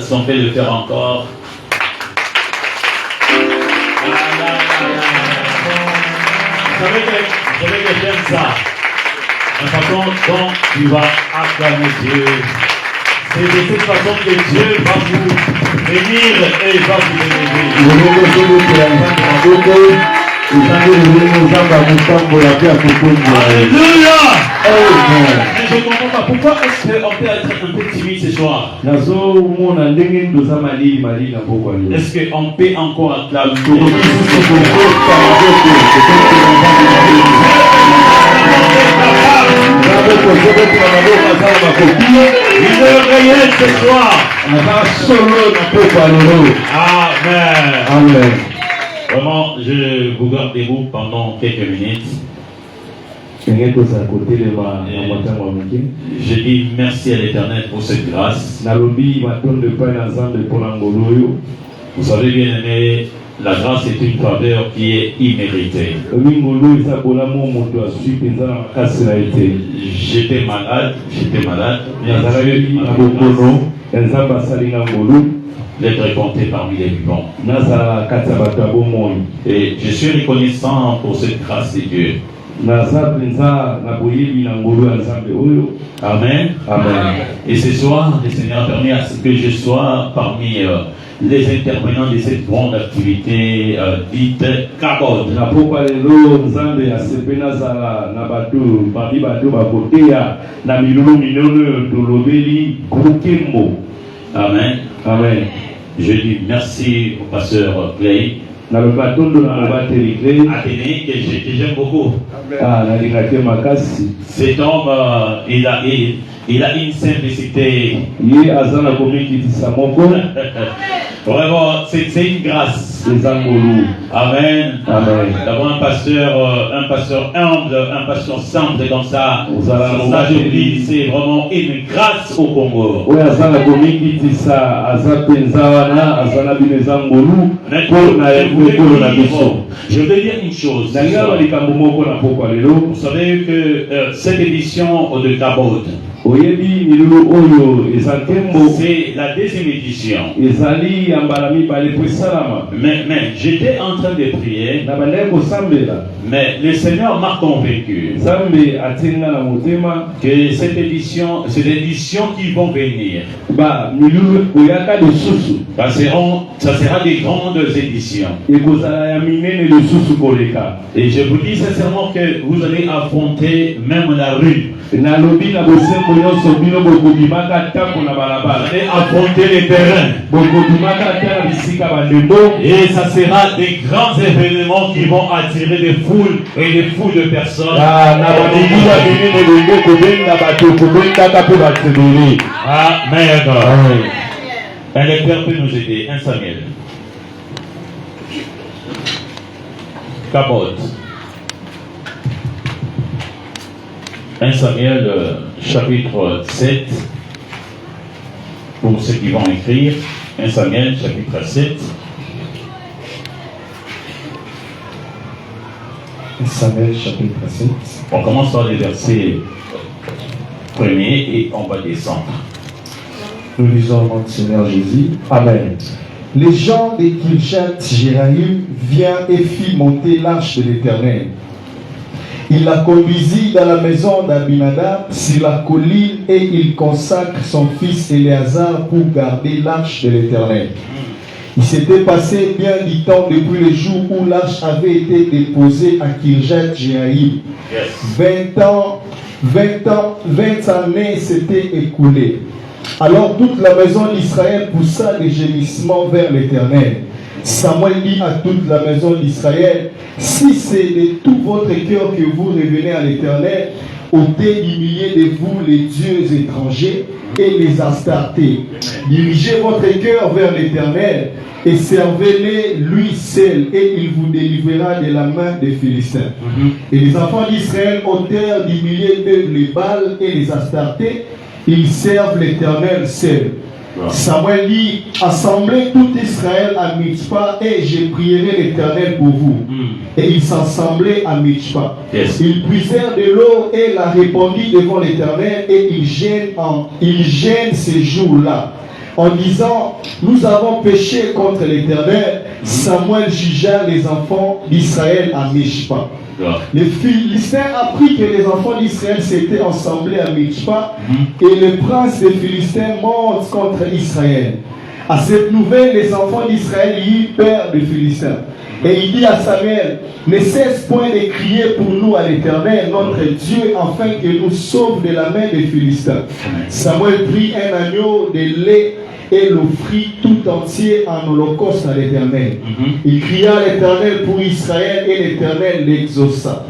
Est-ce qu'on peut le faire encore? Vous savez que j'aime ça. La façon dont tu vas acclamer Dieu. C'est de cette façon que Dieu va vous bénir et va vous élever. Alléluia! Mais je ne comprends pas. Pourquoi est-ce qu'on peut être un peu timide ce soir? Est-ce qu'on peut encore acclamer? Il est réel ce soir. Amen. Amen. Vraiment, je vous garde debout pendant quelques minutes. Je dis merci à l'Éternel pour cette grâce. Vous savez bien aimé, la grâce est une faveur qui est imméritée. J'étais malade. D'être compté parmi les vivants. Et je suis reconnaissant pour cette grâce de Dieu. Amen. Amen. Et ce soir, le Seigneur a permis à ce que je sois parmi les intervenants de cette grande activité dite Kabod. Amen. Amen. Je dis merci au pasteur Clay. Athénée, que j'aime beaucoup. Cet homme, il a une simplicité. Vraiment, c'est une grâce. Amen. Amen. D'avoir un pasteur humble, un pasteur simple comme ça. Ça, je dis, c'est vraiment une grâce au Congo. Je veux dire une chose. Vous savez que cette édition de Kabod, c'est la deuxième édition. Mais j'étais en train de prier. Mais le Seigneur m'a convaincu que cette édition, c'est l'édition qui vont venir. Ça sera des grandes éditions. Et je vous dis sincèrement que vous allez affronter même la rue. Vous allez affronter les terrains. Et ça sera des grands événements qui vont attirer des foules et des foules de personnes. Amen. Un lecteur peut nous aider. 1 Samuel. Kabod. 1 Samuel chapitre 7. Pour ceux qui vont écrire. 1 Samuel chapitre 7. 1 Samuel chapitre 7. On commence par les versets premiers et on va descendre. Nous lisons notre Seigneur Jésus. Amen. Les gens de Kirjath-Jéarim virent et fit monter l'arche de l'Éternel. Il la conduisit dans la maison d'Abinadab sur la colline et il consacre son fils Éléazar pour garder l'arche de l'Éternel. Il s'était passé bien du temps depuis le jour où l'arche avait été déposée à Kirjath-Jéarim. 20 années s'étaient écoulées. Alors toute la maison d'Israël poussa des gémissements vers l'Éternel. Samuel dit à toute la maison d'Israël, si c'est de tout votre cœur que vous revenez à l'Éternel, ôtez du milieu de vous les dieux étrangers et les astartés. Dirigez votre cœur vers l'Éternel et servez-les lui seul, et il vous délivrera de la main des Philistins. Et les enfants d'Israël ôtèrent du milieu d'eux les Baals et les astartés. Ils servent l'Éternel seul. Samuel dit, assemblez tout Israël à Mitzpah et je prierai l'Éternel pour vous. Et ils s'assemblaient à Mitzpah. Ils puisèrent de l'eau et la répandit devant l'Éternel et ils gênent ces jours-là. en disant « Nous avons péché contre l'Éternel », Samuel jugea les enfants d'Israël à Mishpa. Les Philistins apprirent que les enfants d'Israël s'étaient assemblés à Mishpa et le prince des Philistins monte contre Israël. À cette nouvelle, les enfants d'Israël y eurent peur des Philistins. Et il dit à Samuel, ne cesse point de crier pour nous à l'Éternel, notre Dieu, afin qu'il nous sauve de la main des Philistins. Samuel prit un agneau de lait et l'offrit tout entier en holocauste à l'Éternel. Il cria à l'Éternel pour Israël et l'Éternel l'exauça.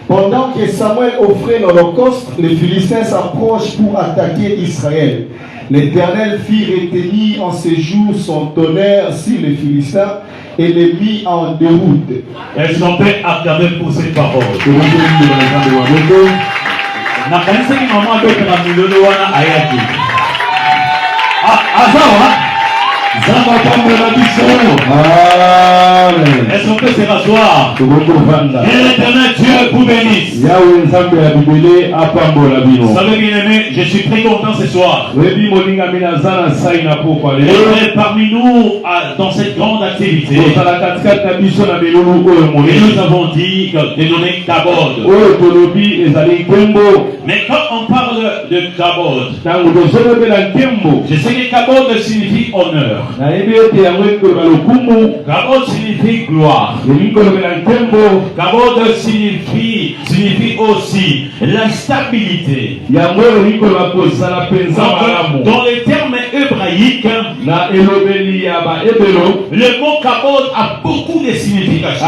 Pendant que Samuel offrait l'holocauste, les Philistins s'approchent pour attaquer Israël. L'Éternel fit retenir en ces jours son tonnerre sur les Philistins et les mit en déroute. Est-ce qu'on peut acclamer pour cette parole? Est-ce qu'on peut se rasseoir? Et l'Éternel Dieu vous bénisse. Vous savez, bien aimé, je suis très content ce soir. Et parmi nous, dans cette grande activité, nous avons dit de donner Kabod. Mais quand on parle de Kabod, je sais que Kabod signifie honneur. Kabod signifie gloire. Kabod signifie aussi la stabilité. Dans les termes hébraïques, le mot Kabod a beaucoup de significations.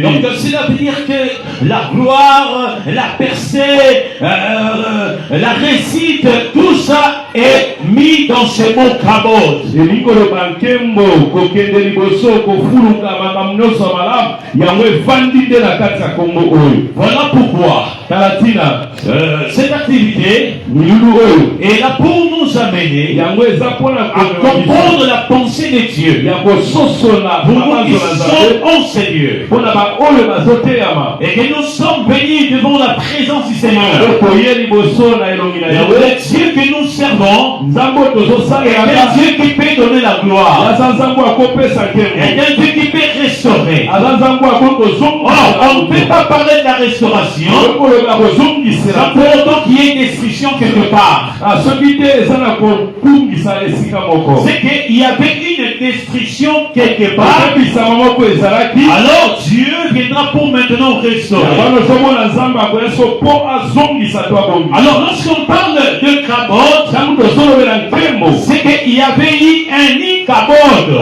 Donc cela veut dire que la gloire, la percée, la réussite, tout ça est mis dans ce mot Kabod. Voilà pourquoi cette activité est là pour nous amener à comprendre la pensée de Dieu. Pour nous qui sommes en Seigneur et que nous sommes bénis devant la présence du Seigneur. Le Dieu que nous servons est un Dieu qui peut donner la gloire, est un Dieu qui peut restaurer. Or, on ne peut pas parler de la restauration sans pour autant qu'il y ait une destruction quelque part. C'est qu'il y avait une destruction quelque part. Alors Dieu viendra pour maintenant restaurer. Alors lorsqu'on parle de Kabod, c'est qu'il y avait eu un Kabod.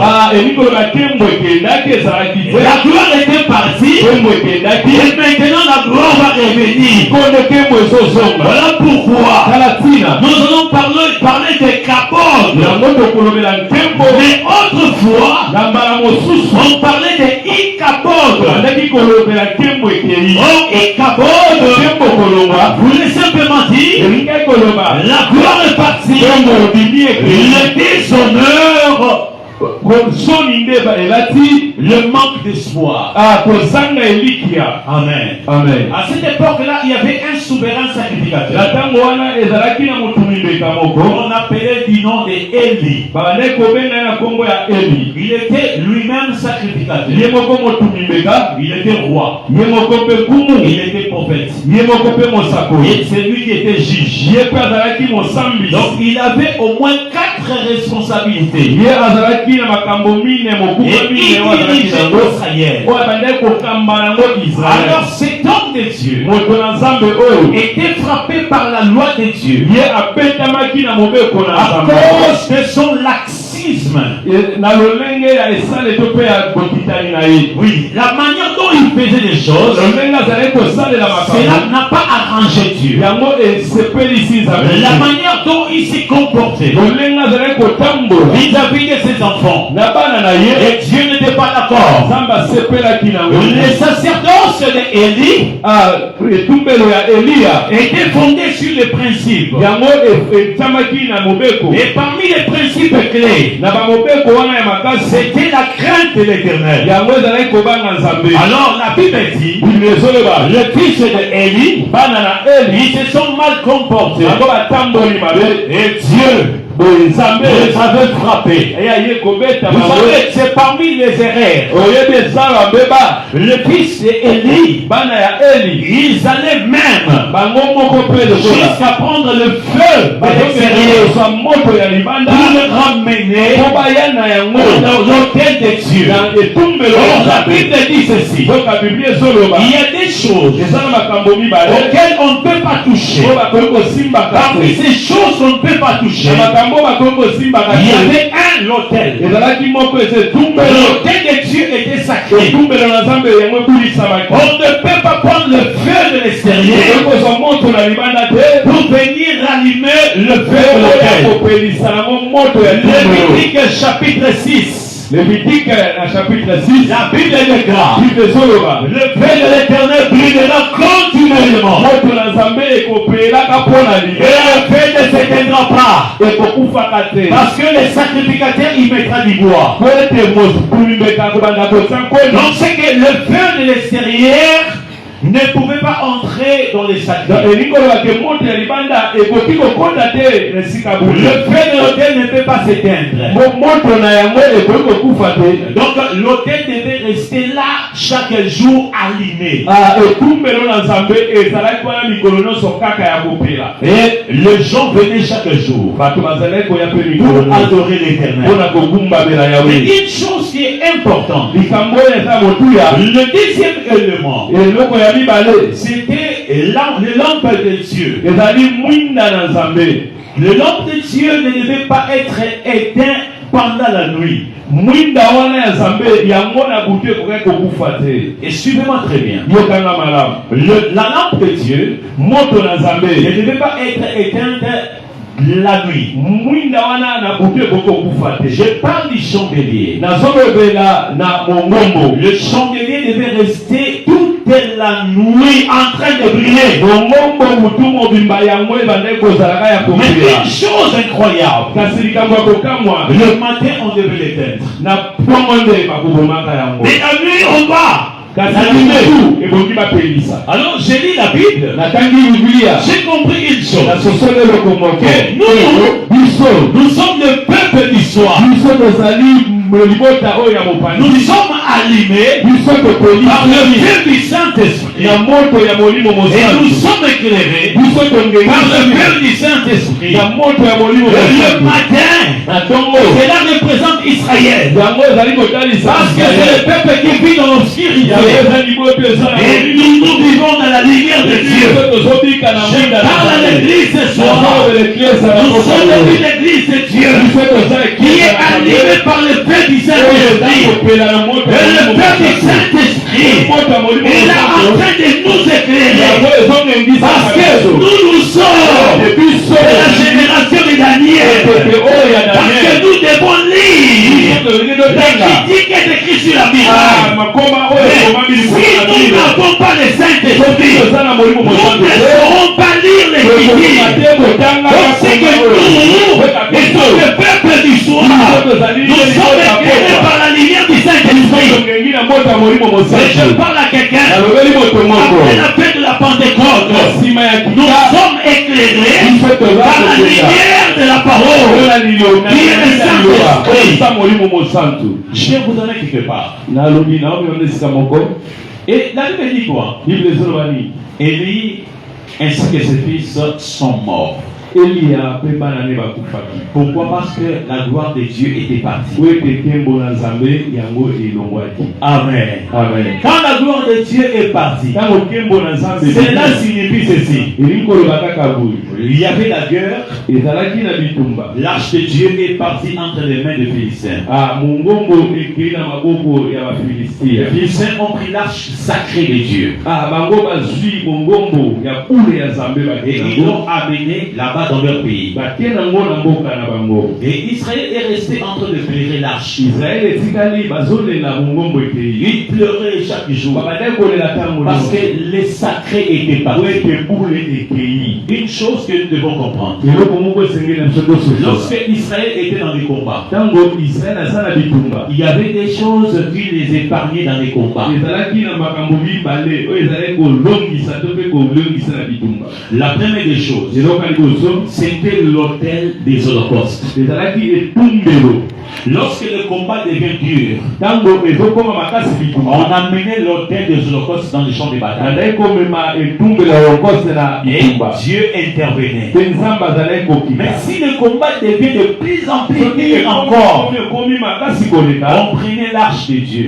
La gloire était partie et maintenant la gloire va revenir. Voilà pourquoi nous allons parler de Kabod. Mais autrefois on parlait de Ikabod. Ikabod voulait simplement dire la gloire est partie, le déshonneur, le manque d'espoir. Amen. Amen. À cette époque-là, il y avait un souverain sacrificateur. On appelait du nom de Eli. Il était lui-même sacrificateur. Il était roi. Il était prophète. Et c'est lui qui était juge. Donc il avait au moins 4 responsabilités. Et il dirigeait Israël. Alors cet homme de Dieu était frappé par la loi de Dieu à cause de son laxisme. Oui, la manière dont il faisait les choses, cela n'a pas arrangé Dieu. La manière dont il s'est comporté vis-à-vis de ses enfants, et Dieu n'était pas d'accord. Le sacerdoce d'Élie était fondé sur les principes. Et parmi les principes clés, c'était la crainte de l'Éternel. Alors la Bible dit, le fils de Élie, ils se sont mal comportés. Et Dieu les avait frappés. Vous savez, c'est parmi les erreurs. Le fils d'Élie, ils allaient même jusqu'à prendre le feu de l'extérieur pour le ramener dans l'autel de Dieu. La Bible dit ceci. Il y a des choses auxquelles on ne peut pas toucher. Parmi ces choses qu'on ne peut pas toucher, il y avait l'autel. L'autel de Dieu était sacré. On ne peut pas prendre le feu de l'extérieur pour venir rallumer le feu de l'autel. Lévitique chapitre 6. Lévitique chapitre 6, la Bible déclare, le feu de l'Éternel brûlera continuellement. Et le feu ne s'éteindra pas. Parce que les sacrificateurs y mettra du bois. Donc c'est que le feu de l'extérieur ne pouvait pas entrer dans les sacrifices. Le feu de l'autel ne peut pas s'éteindre. Donc l'autel devait rester là chaque jour allumé. Et les gens venaient chaque jour pour adorer l'Éternel. Mais une chose qui est importante, le deuxième élément, c'était les lampes de Dieu. Le lampe de Dieu ne devait pas être éteint pendant la nuit. Et suivez-moi très bien. La lampe de Dieu ne devait pas être éteinte la nuit. Je parle du chandelier. Le chandelier devait rester toute la nuit en train de briller. Mais une chose incroyable, le matin on devait l'éteindre. Mais la nuit on va. Alors j'ai lu la Bible. J'ai compris une chose. Que nous sommes le peuple du soir. Nous sommes allumés par le feu du Saint-Esprit. Et nous sommes éclairés par le feu du Saint-Esprit. Le matin, cela représente Israël. Parce que c'est le peuple qui vit dans l'obscurité. Et nous vivons dans la lumière de Dieu. Je parle à l'église ce soir. Nous sommes l'église de Dieu qui est animée par le feu du Saint-Esprit. Et le feu du Saint-Esprit est là en train de nous éclairer. Parce que nous sommes de la génération de Daniel. Parce que nous devons lire les critiques écrites sur la Bible. Si nous n'avons pas le Saint-Esprit, nous ne saurons pas lire les critiques. Donc c'est que nous, le peuple du soir, nous sommes éclairés par la lumière du Saint-Esprit. Et je parle à quelqu'un, après la fête de la Pentecôte, nous sommes éclairés par la lumière de la parole, qui est le Saint-Esprit. Je vais vous donner quelque part. Et la Bible dit quoi? Élie ainsi que ses fils sont morts. Pourquoi? Parce que la gloire de Dieu était partie. Amen. Amen. Quand la gloire de Dieu est partie, cela signifie ceci. Il y avait la guerre. L'arche de Dieu est partie entre les mains des Philistins. Les Philistins ont pris l'arche sacrée de Dieu. Et ils l'ont amené là-bas là-bas dans leur pays. Et Israël est resté en train de pleurer l'arche. Il pleurait chaque jour parce que les sacrés étaient partis. Une chose que nous devons comprendre, lorsque Israël était dans les combats, il y avait des choses qui les épargnaient dans les combats. La première des choses, c'était l'autel des holocaustes. Lorsque le combat devient dur, on amenait l'autel des holocaustes dans les champs de bataille. Et Dieu intervenait. Mais si le combat devient de plus en plus dur encore, on prenait l'arche de Dieu et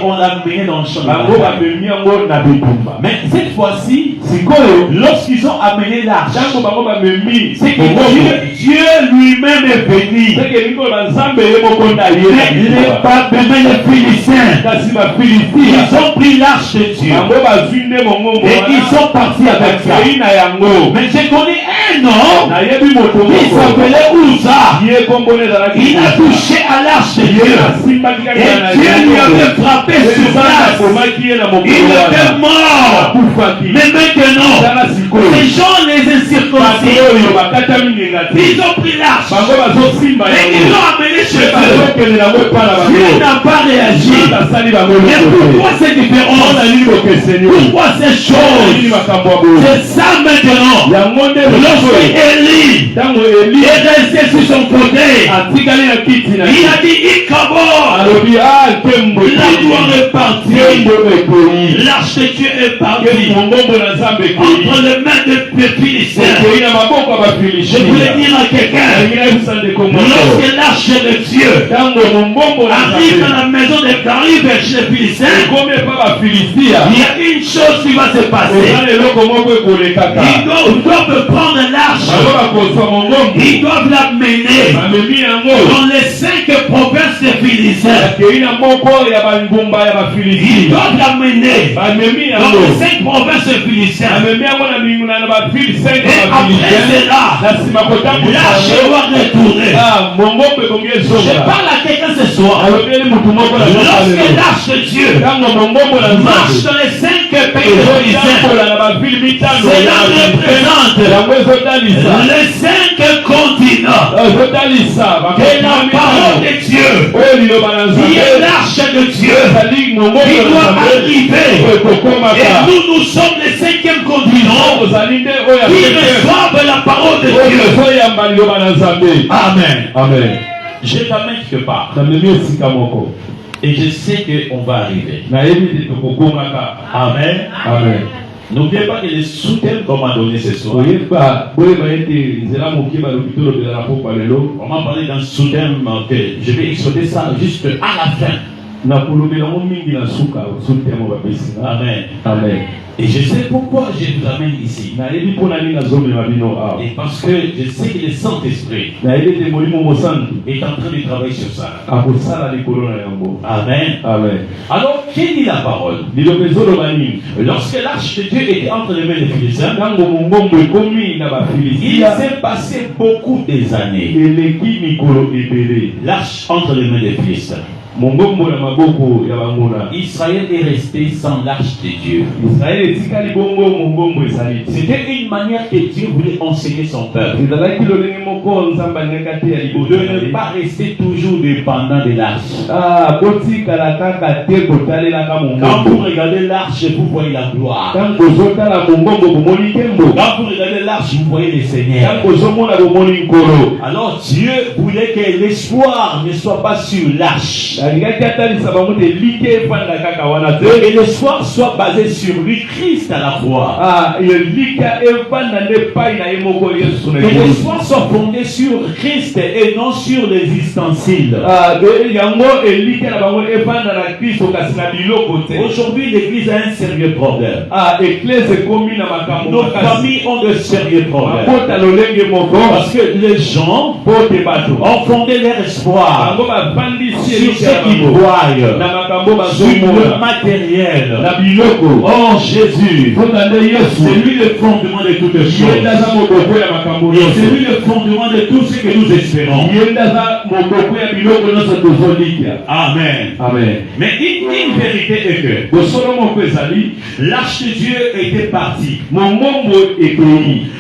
on l'amenait dans le champ de bataille. Mais cette fois-ci, lorsqu'ils ont amené l'arche, c'est que Dieu lui-même est venu. Mais les Philistins, ils ont pris l'arche de Dieu et ils sont partis avec ça. Mais j'ai connu un homme qui s'appelait Uza. Il a touché à l'arche de Dieu et Dieu lui avait frappé sur place. Il était mort. Mais maintenant, ces gens les incirconcis, ils ont pris l'arche et ils l'ont amené chez eux. Dieu n'a pas réagi. Mais pourquoi c'est différent? Pourquoi ces choses? C'est ça maintenant. Lorsque Élie est resté sur son côté, il a dit Ikabor, la gloire est partie, l'arche de Dieu est partie entre les mains des Philistins. Je voulais dire à quelqu'un, lorsque l'arche de Dieu arrive dans la maison de Paris vers les Philistins, il y a une chose qui va se passer. Ils doivent prendre l'arche, ils doivent l'amener dans les 5 provinces des Philistins. Ils doivent l'amener dans les 5 provinces des Philistins. Et après cela, l'arche doit retourner. Je parle à quelqu'un ce soir. Lorsque l'arche de Dieu marche dans les 5 pays de Philistins, cela représente les 5 continents. Et la parole de Dieu, qui est l'arche de Dieu, qui doit arriver. Et nous sommes les 5e continent qui reçoivent la parole de Dieu. Amen. Amen. Je t'amène quelque part. Et je sais qu'on va arriver. Amen. Amen. N'oubliez pas que les sous-thèmes qu'on m'a donné ce soir, on m'a parlé d'un sous-thème que je vais exposer ça juste à la fin. Amen. Amen. Et je sais pourquoi je vous amène ici. Et parce que je sais que le Saint-Esprit est en train de travailler sur ça. Amen. Amen. Alors, qui dit la parole? Lorsque l'arche de Dieu était entre les mains des Philistins, il s'est passé beaucoup des années. L'arche entre les mains des Philistins. Israël est resté sans l'arche de Dieu. C'était une manière que Dieu voulait enseigner son peuple de ne pas rester toujours dépendant de l'arche. Quand vous regardez l'arche, vous voyez la gloire. Quand vous regardez l'arche, vous voyez le Seigneur. Alors Dieu voulait que l'espoir ne soit pas sur l'arche. Et l'espoir soit basé sur lui, Christ à la croix. Que l'espoir soit fondé sur Christ et non sur les ustensiles. utile. Aujourd'hui, l'Église a un sérieux problème. Nos familles ont de sérieux problèmes. Parce que les gens ont fondé leur espoir sur ce qu'ils voient, sur le matériel. Oh Jésus, c'est lui le fondement de toutes choses. C'est lui le fondement de tout ce que nous espérons. Amen. Amen. Mais une vérité est que l'arche de Dieu était parti.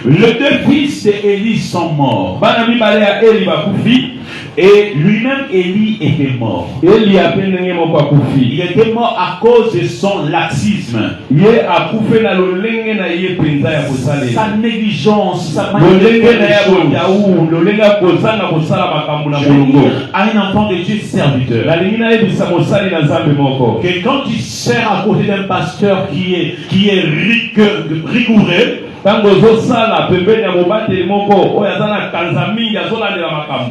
Les deux fils d'Élie sont morts. Et lui-même, Élie, était mort. Il était mort à cause de son laxisme. Sa négligence, sa à un enfant de Dieu serviteur. Que quand tu sers à côté d'un pasteur qui est rigoureux,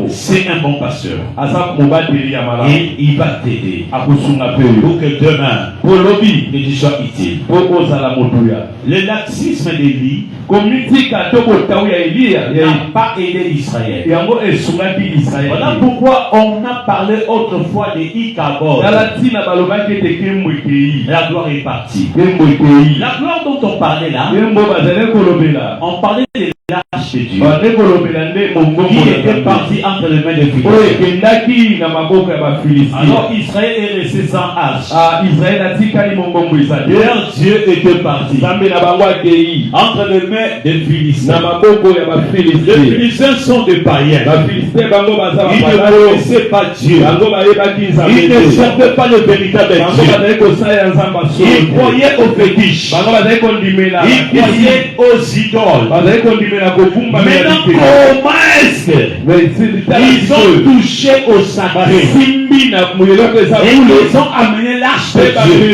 c'est un bon pasteur. Et il va t'aider pour que demain, que tu sois utile. Le laxisme d'Élie n'a pas aidé Israël. Voilà pourquoi on a parlé autrefois de Ichabod. La gloire est partie. La gloire dont on parlait là, on parlait de l'arche de Dieu qui était parti entre les mains des Philistins. Alors Israël est resté sans arche. Leur Dieu était parti entre les mains des Philistins. Les Philistins sont des païens. Ils ne connaissaient pas Dieu. Ils ne servaient pas le véritable Dieu. Ils croyaient aux fétiches. Ils croyaient aux idoles. Maintenant, comment est-ce qu'ils ont touché au sacré? Et ils ont amené l'arche de Dieu.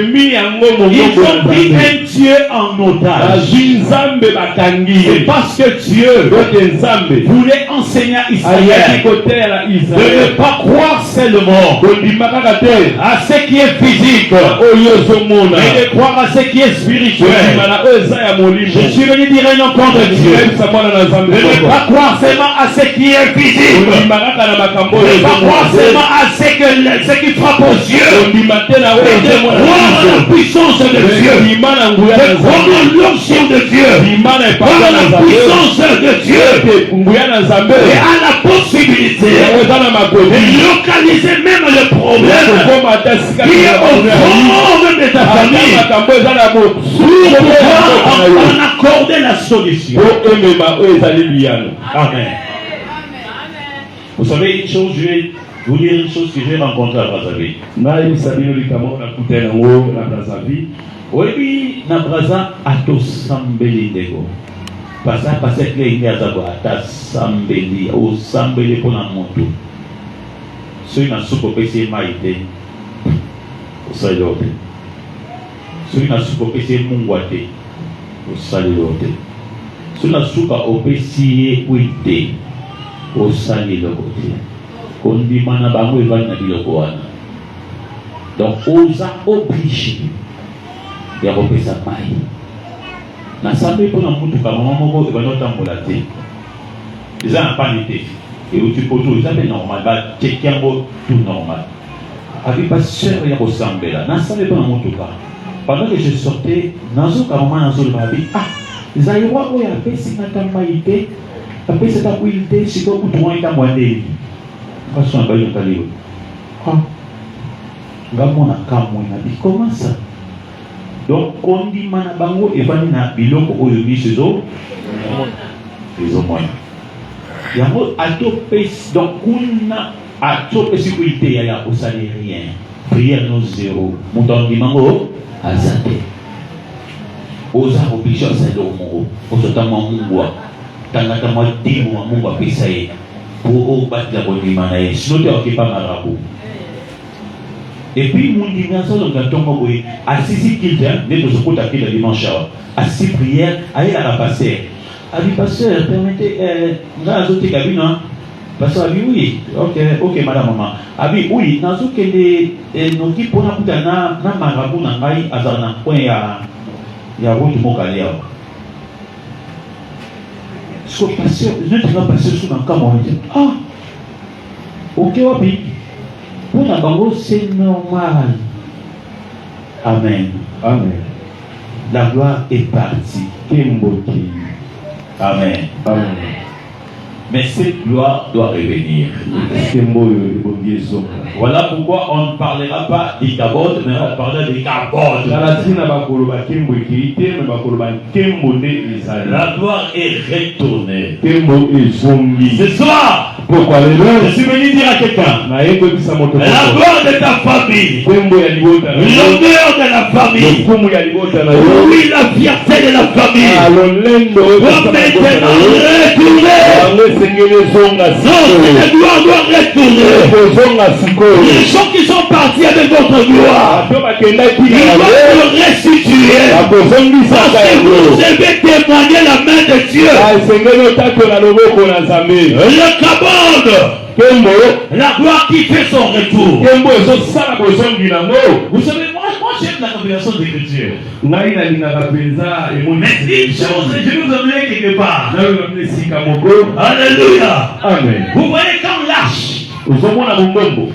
Ils ont pris un Dieu en otage. C'est parce que Dieu voulait enseigner à Israël de ne pas croire seulement à ce qui est physique, mais de croire à ce qui est spirituel. Je suis venu dire un enfant de Dieu de ne pas croire seulement à ce qui est physique, de ne pas croire seulement à ce qui frappe aux yeux, mais de croire à la puissance de Dieu, de croire à l'onction de Dieu, croire à la puissance de Dieu et à la possibilité de localiser même le problème qui est au fond de ta famille pour pouvoir en accorder la solution. Amen. Vous savez une chose, je vais vous dire une chose que j'ai rencontrée à Brazzaville. Oui, na Brazza atosambeli ndeko. Pasa kile azabo atasambeli o sambeli pona moto. So na suko pese maite. Usalote. So na suko pese mungwate. Usalote. So na suka opesi wite. Usalote. Kondi mana bango evana biloko wana. Donc osa obligé ya kopesa mai na sambe pona mutuka mama moko ebanotambola te eza na pani te euti poto eza pe normal bateki yango tout normal abi pasteur ya kosambela na sambe pona mutuka pendant que je sortais nazoka mama nazoloba abi ezali roi oyo apesingata mai te apesaka kwili te sikoyo kutu wana etambo ya ndeni kasona bayokaliwe ngamona kamwe na bi comment ça. Donc on dit mana bango evani na biloko oyo biso zo moya yango atopes donc kuna atopes sécurité ya osali rien prière no zéro mutondi mango azate oza obligé à ça do mongo osota mangwa tangata matimu wa Mungu apesa ye pour battre bondima na ye sinon te okipa marabu. Et puis mon dimanche donc tongo boy assisi kilta ne to sokota kila dimanche assisi prière aller à la passer. Abi pasteur permettez na zote kabina Parce que oui, ok, madame, maman. Abi, oui, dans ce que les nous qui pour nous dans na marabout na ngai azana point ya route mokalia. Ce que passer, je ne vais passer sous un camon. Ah, ok, wapi. Pour la bango, c'est normal. Amen. Amen. La gloire est partie. Amen. Amen. Mais cette gloire doit revenir. Voilà pourquoi on ne parlera pas des cabotes, mais on parlera des cabotes. La gloire est retournée. Ce soir, pourquoi je suis venu dire à quelqu'un, la gloire de ta famille, l'honneur de la famille, oui, la fierté de la famille, doit maintenant retourner. Non, cette gloire doit retourner. Les gens qui sont partis avec votre gloire, ils doivent se restituer. Parce que vous devez témoigner la main de Dieu. Le cabode, la gloire qui fait son retour. Vous savez, moi j'aime la révélation de l'Écriture. Mais une chose, je vais vous emmener quelque part. Alléluia. Amen. Vous voyez quand l'arche,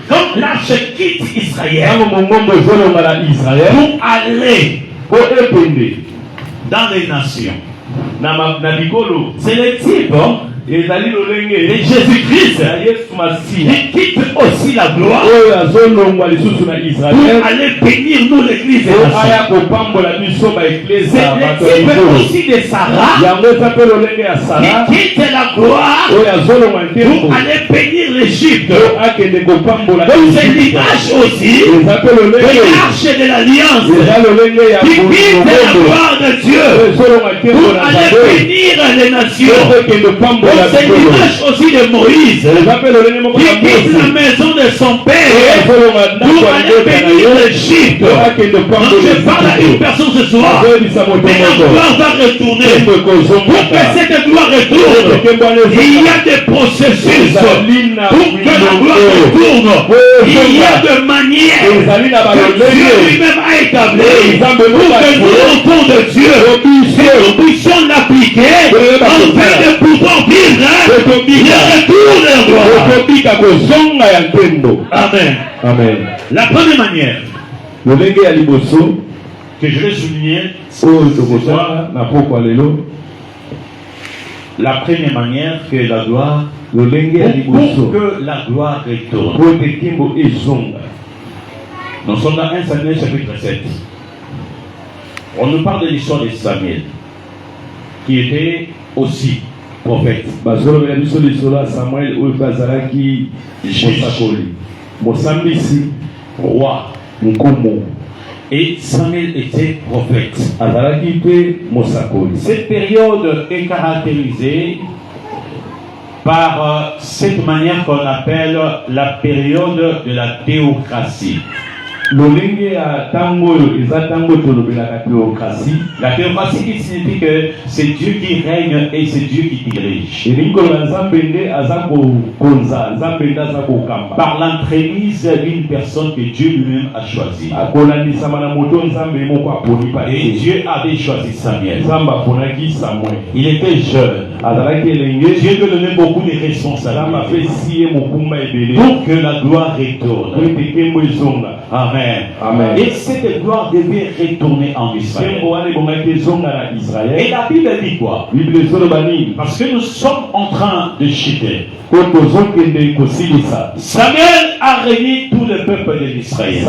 quand l'arche quitte Israël pour aller dans les nations, c'est le type de Jésus-Christ. Il quitte aussi la gloire pour aller bénir nous l'église des nations. C'est le type aussi de Sarah qui quitte la gloire pour aller bénir l'Égypte. Donc c'est l'image aussi de l'arche de l'alliance qui quitte la gloire de Dieu pour aller bénir les nations. C'est l'image aussi de Moïse qui quitte la maison de son père pour aller bénir l'Égypte. Donc je parle à une personne ce soir, et la gloire va retourner. Pour que cette gloire retourne, il y a des processus. Pour que la gloire retourne, il y a de manières que Dieu lui-même a établies pour que nous, enfants de Dieu, nous puissions l'appliquer afin de pouvoir vivre le retour de gloire. Amen. Amen. La première manière que je vais souligner, la première manière que la gloire, pour que la gloire retourne. Nous sommes dans 1 Samuel chapitre 7. On nous parle de l'histoire de Samuel, qui était aussi prophète. Samuel Roi. Et Samuel était prophète. Cette période est caractérisée par cette manière qu'on appelle la période de la théocratie. La théocratie qui signifie que c'est Dieu qui règne et c'est Dieu qui dirige. Par l'entremise d'une personne que Dieu lui-même a choisie. Et Dieu avait choisi Samuel. Il était jeune. Dieu lui donnait beaucoup de responsabilités pour que la gloire retourne. Amen. Amen. Et cette gloire devait retourner en Israël. Et la Bible dit quoi? Parce que nous sommes en train de chuter. Samuel a réuni tout le peuple de l'Israël.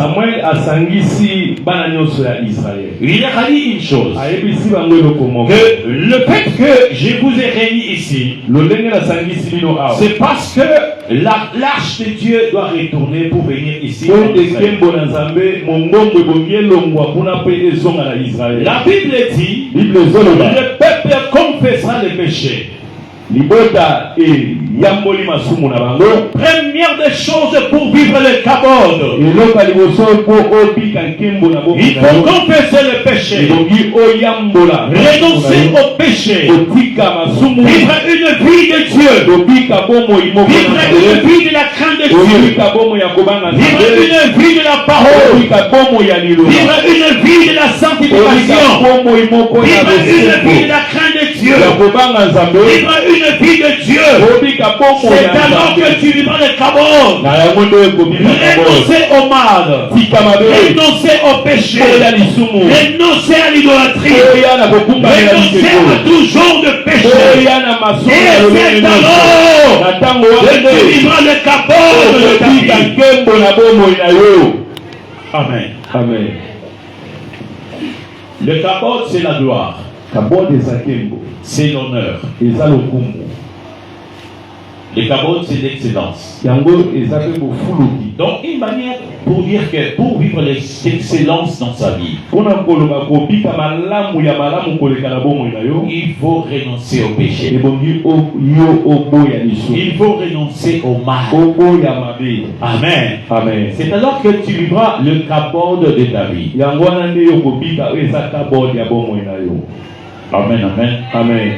Il a dit une chose, que le fait que je vous ai réunis ici, c'est parce que l'arche de Dieu doit retourner pour venir ici. La Bible dit, le peuple confessera les péchés. yamboli masumu na bango. Première des choses pour vivre le kabod, Eloko liboso po obika nkembo na bomoi il na faut yo. confesser le péché, Elongi oyambola. renoncer au péché, Otika masumu. vivre une vie de Dieu, Obika bomoi moko vivre na une vie de la crainte de Dieu, Obika bomoi ya kobanga vivre Nzambe. une vie de la parole, Obika bomoi ya liloba. vivre une vie de la Obika sanctification, bomoi moko ya vivre une vie de bosembo. la crainte de Dieu, Ya kobanga Nzambe. vivre une vie de Dieu. Obika bomoi C'est ya alors Nzambe. que tu vivras le kabod. Na yango nde ekobika kabod. Renoncer au mal, Tika mabe. renoncer au péché, Oya lisumu. renoncer à l'idolâtrie, Oya na kokumbanela renoncer likeko. à tout genre de péché. Oya na masumu Et ya lolenge c'est nyonso. alors Na ntango que wana tu nde vivras le kabod de ta okobika vie. nkembo na bomoi na yo. Amen. Amen. Le kabod, c'est la gloire, Kabod eza nkembo. c'est l'honneur. Eza lokumu. Le kabod, c'est l'excellence. Yango eza pe bofuluki. Donc, une manière pour dire que pour vivre l'excellence dans sa vie, Mpona koloba kobika malamu ya malamu koleka na bomoi na yo. il faut renoncer au péché. Ebongi yo oboya lisumu. Il faut renoncer au mal. Oboya mabe. Amen. Amen. C'est alors que tu vivras le kabod de ta vie. Yango wana nde yo kobika oyo eza kabod ya bomoi na yo. Amen, amen. Amen.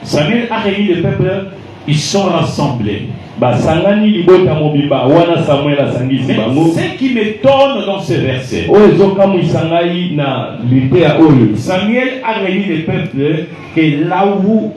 Samuel a réuni le peuple, ils sont rassemblés. Basangani libota mobimba wana Samuel asangisi Mais bango. ce qui m'étonne dans ce verset, Oyo ezokamwisa ngai na litea oyo. Samuel a réuni le peuple que là où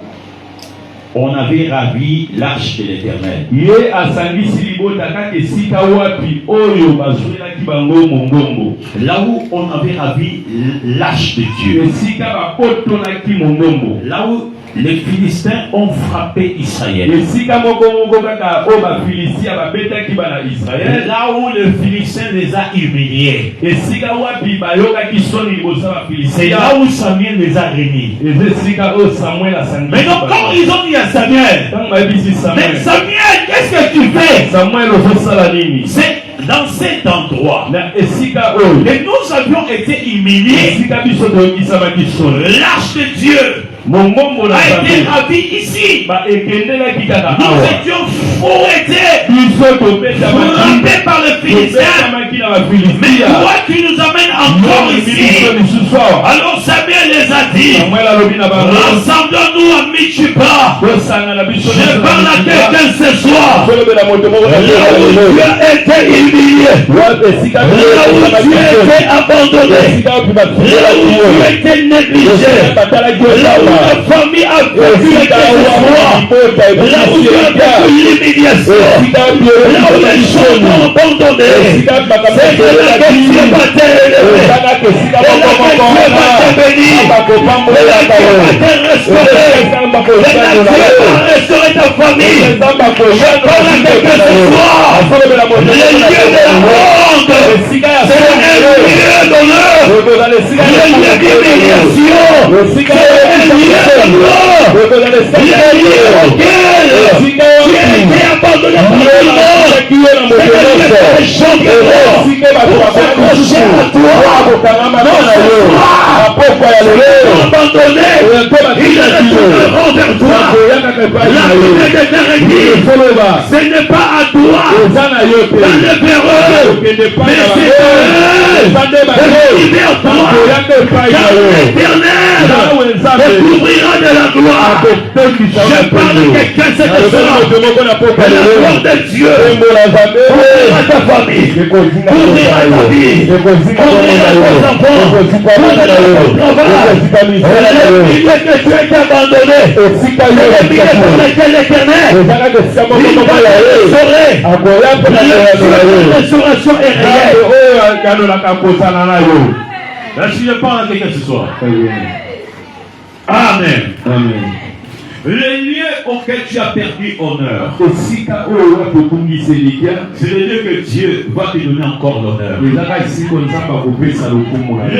on avait ravi l'arche de l'Éternel. Ye asangisi libota kaka esika wapi oyo bazwelaki bango mongongo. Là où on avait ravi l'arche de Dieu. Esika bapotonaki mongongo. Là où les Philistins ont frappé Israël. Esika moko kaka oyo bafilisia babetaki bana Israel. Là où le Philistin les a humiliés. Esika wapi bayokaki soni liboso ya C'est bafilisia. là où Samuel les a réunis. Eza esika oyo Samuel asangisi. Mais donc quand ils ont dit à Samuel, Ntango bayebisi mais Samuel. Samuel, qu'est-ce que tu fais? Samuel ozosala nini? C'est dans cet endroit Na esika oyo. que nous avions été humiliés. Esika biso toyokisamaki soni. L'arche de Dieu Mongongo na a été Nzambe. ravie ici. Ekendelaki kaka Nous awa. étions fouettés, Biso tobetamaki. frappés par le Philistin. Tobetamaki na Mais bafilistia. toi, tu nous amènes encore Biso ici. lisusu awa. Alors Samuel les a dit, Samuel alobi na bango. rassemblons-nous à Mitzpah. Tosanga na biso. Je parle à quelqu'un ce soir. Tolobela moto moko na Là où tu as été humilié, Wapi esika là où tu as été abandonné, esika wapi là où tu as bafilistia. été négligé, Batalaki là où ta famille a vécu le désespoir, là où tu as vécu l'humiliation, là où les gens t'ont abandonné, c'est de laquelle Dieu va t'élever, de laquelle Dieu va te bénir, de laquelle va te restaurer, de laquelle va restaurer ta famille. Je parle à quelqu'un ce soir, le lieu de la honte, c'est un lieu d'honneur, le lieu d'humiliation, c'est un lieu de gloire, le lieu auquel tu as été abandonné par tout le monde, c'est le lieu que les gens te voient pour s'accrocher à toi. Abandonné, il retourneront vers toi. La prière de Jérémie, ce n'est pas à toi d'aller vers eux, mais c'est à eux de vivre vers toi, car l'Éternel te couvrira de la gloire. Je parle à quelqu'un cette soir, que la gloire de Dieu couvrira ta famille, couvrira ta vie, couvrira tes enfants, couvrira ton travail. Le milieu que tu as été abandonné, le milieu pour lequel l'Éternel la restauration est réelle. Est-ce que je parle à quelqu'un ce soir? Amen. Le lieu auquel tu as perdu honneur, c'est le lieu que Dieu va te donner encore l'honneur. Le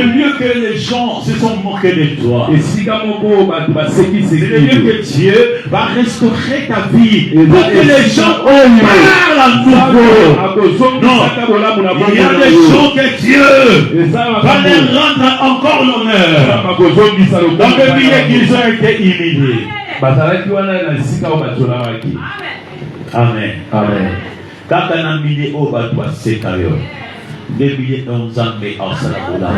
lieu que les gens se sont moqués de toi, c'est le lieu que Dieu va restaurer ta vie pour que les gens parlent à nouveau. Non, il y a des gens que Dieu va leur rendre encore l'honneur dans le milieu qu'ils ont été humiliés. bazalaki wana na sika o batolamaki. Amen. Amen. Kaka na mili o bato baseka yo. Debile Nzambe asala bola.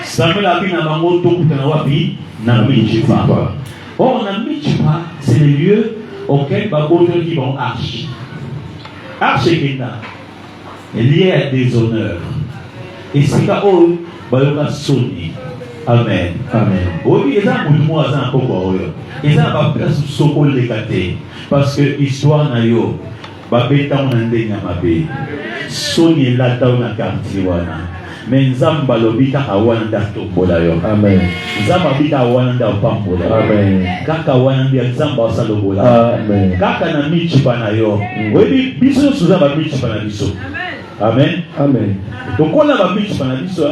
Samuel abina bango tokutana wapi na Michipa. Or na Michipa, c'est le lieu auquel baboto qui vont arche. Arche kenda. Lié à des honneurs. Et c'est là où bayoka soni. Amen. Amen. Oui, ils ont beaucoup moins en Congo. Ils ont pas place soko lekate parce que histoire na yo babeta on ndenya mabe. Soni la ta na quartier wana. Mais nzamba lobika hawana ndato bola yo. Amen. Nzamba bika hawana ndato pambola. Amen. Kaka wana ndia nzamba salo bola. Amen. Kaka na michipa na yo. Oui, biso suza ba michipa na biso. Amen. Amen. Donc on a ba michipa na biso.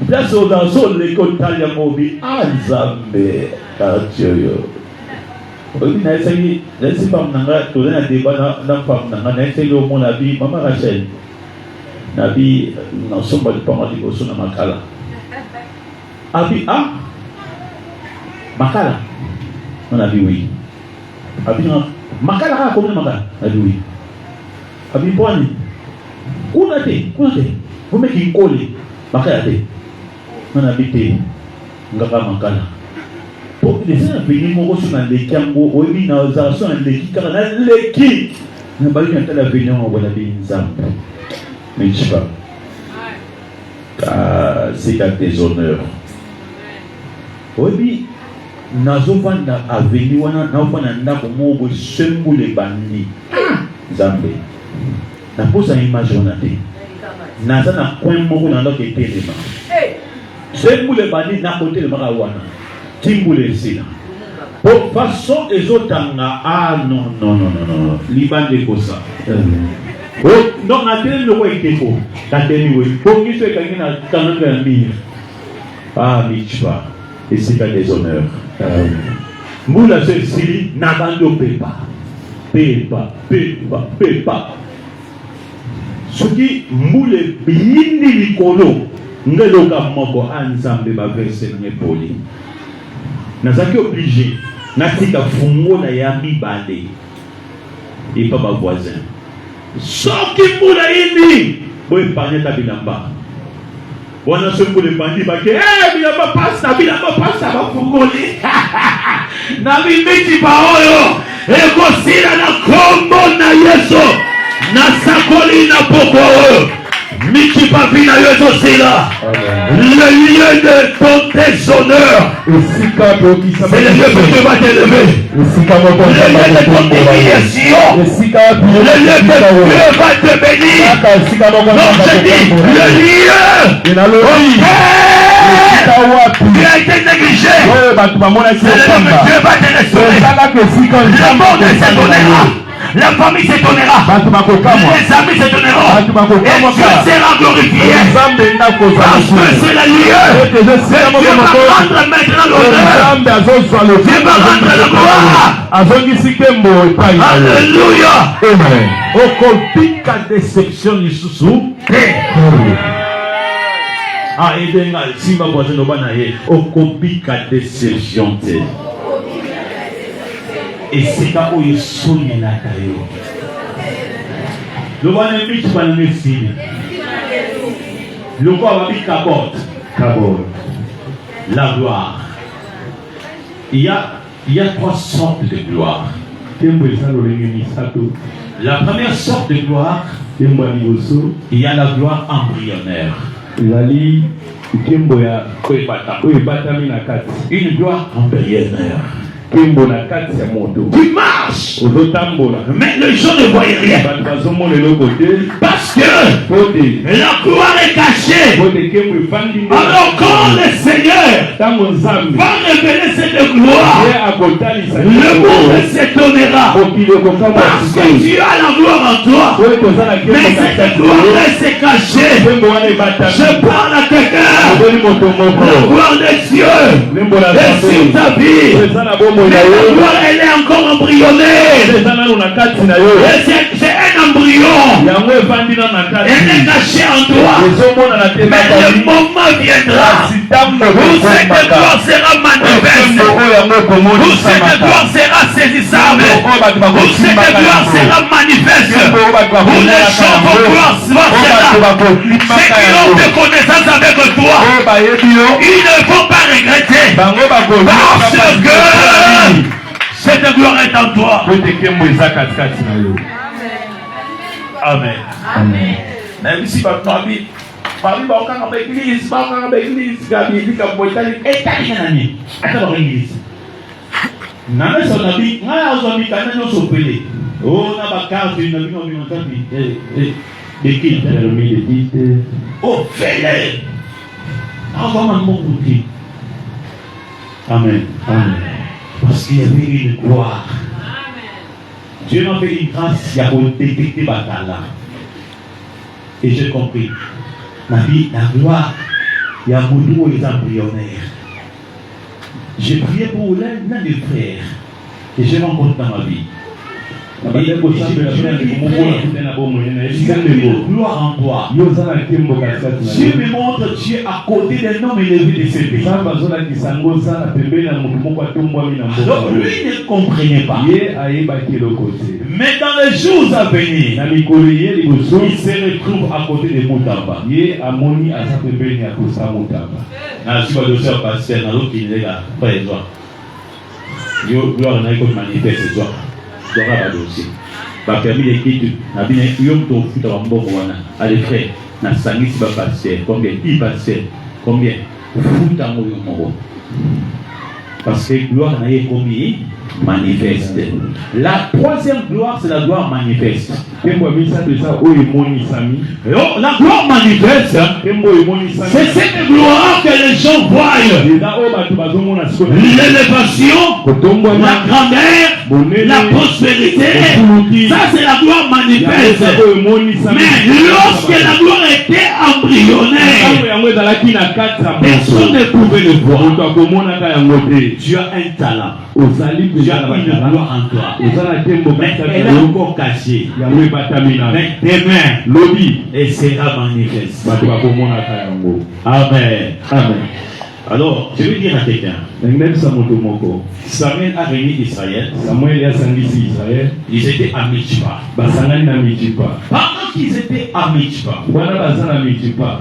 Place au dans son l'école talia mobi Nzambe quartier yo. Oui, na essayé, laissez pas m'nanga tourner un débat dans femme n'anga na essayé au mon avis maman Rachel. Nabi non somba de pas dit au son makala. Abi makala. On a dit oui. Abi makala comment makala? A dit oui. Abi poani. Kunate. Vous mettez une colle. Makala te. On a habité ngaka makala. Pour les gens venir mon sur dans les cambo, oui na zason les qui car na leki. Na bali na tala venir on va bien Nzambe. Mais je sais pas. C'est à tes honneurs. Oui, nazovanda avenir wana na ofana ndako mobo sembule bandi. Nzambe. Na posa image on a dit. Naza na coin moko na ndako etelema. Sembule bandi na côté le marawana. Timbule sila. Pour façon ezotanga non. Libande kosa. Oh, non, na tele no ko ekeko. Ta tele we. Pour qui soit kangi na kananga ya mir. Michwa. Et c'est un des honneurs. Moula se sili na bando pepa. Soki moule bini likolo ngeloka moko Nzambe ba verse ngepoli. Nazaki obligé natika fungola ya mibale et pas ma voisin. Soki moula ini boy panye ta bilamba. Wana se moule bandi ba ke bilamba pasta ba fungoli. Na bimiti ba oyo ekosila na kombo na Yesu. Na sakoli na poko Miki Papina Yososila, le lieu de ton déshonneur, c'est le lieu que Dieu va t'élever, le lieu de ton humiliation, le lieu que Dieu va te bénir. Donc je dis, le lieu qui a été négligé, c'est le lieu que Dieu va te restaurer. Le monde s'étonnera. La famille s'étonnera. Les amis s'étonneront. Et Dieu sera glorifié. Parce que c'est le lieu. Dieu va rendre maintenant l'honneur. Dieu va rendre la gloire. Alléluia. Amen. Okopika déception lisusu. Edenga simba voisin obana ye. Okopika déception te. Et c'est là où il sonne la taille. Le bon ami qui va le laisser. Le corps va dire cabote. La gloire. Il y a trois sortes de gloire. La première sorte de gloire, il y a la gloire embryonnaire. Une gloire embryonnaire. Tu marches, mais les gens ne voient rien parce que la gloire est cachée. Alors quand le Seigneur va révéler cette gloire, le monde s'étonnera parce que tu as la gloire en toi, mais cette gloire reste cachée. Je parle à quelqu'un, la gloire de Dieu est sur ta vie. Mais la gloire, elle est encore embryonnée. C'est un embryon. yango evandi na nakati elle est cachée en toi. ezomona na te Mais le moment viendra où cette gloire sera manifeste, où cette gloire sera saisissable, où cette gloire sera manifeste, où les gens vont gloire sera. Ceux qui ont fait connaissance avec toi, ils ne vont pas regretter, parce que cette gloire est en toi. Amen. Amen. Même si parmi bakanga ba église, gabi bika boitali etali nani. Ata ba église. Nana sonabi, ngaya ozomi kana no sopele. Oh na ba carte na bino bino tabi. Équipe permis de titre. Oh fele. Avant mon côté. Amen. Amen. Parce qu'il y avait une gloire. Dieu m'a fait une grâce, il y a détecté Batala. Et j'ai compris. La vie, la gloire, il y a beaucoup d'embryonnaires. J'ai prié pour l'un des frères que j'ai rencontré dans ma vie. Il y a une gloire en toi. Dieu me montre Dieu à côté d'un homme élevé de ses pays. Donc lui ne comprenait pas. Mais dans les jours à venir, il se retrouve à côté de Moutamba. Je suis le soeur pasteur, qui est là, frère Edouard. Gloire n'a pas manifeste toi. Tu auras pas dossier. Bah permis l'équipe, n'a bien eu ton foot en bon wana. Allez frère, n'a sangi si ba pasteur, combien il pasteur, combien foot en bon. Parce que gloire n'a pas commis manifeste. La troisième gloire, c'est la gloire manifeste. La gloire manifeste, c'est cette gloire que les gens voient. L'élévation, la grandeur, la prospérité. Ça, c'est la gloire manifeste. Mais lorsque la gloire était embryonnaire, personne ne pouvait le voir. Tu as un talent. Tu as une gloire en toi. Mais elle est encore cachée. Mais demain, elle sera manifeste. Amen. Amen. Alors, je vais dire à quelqu'un. Samuel a réuni Israël. Ils étaient à Mitzpah. Pendant qu'ils étaient à Mitzpah,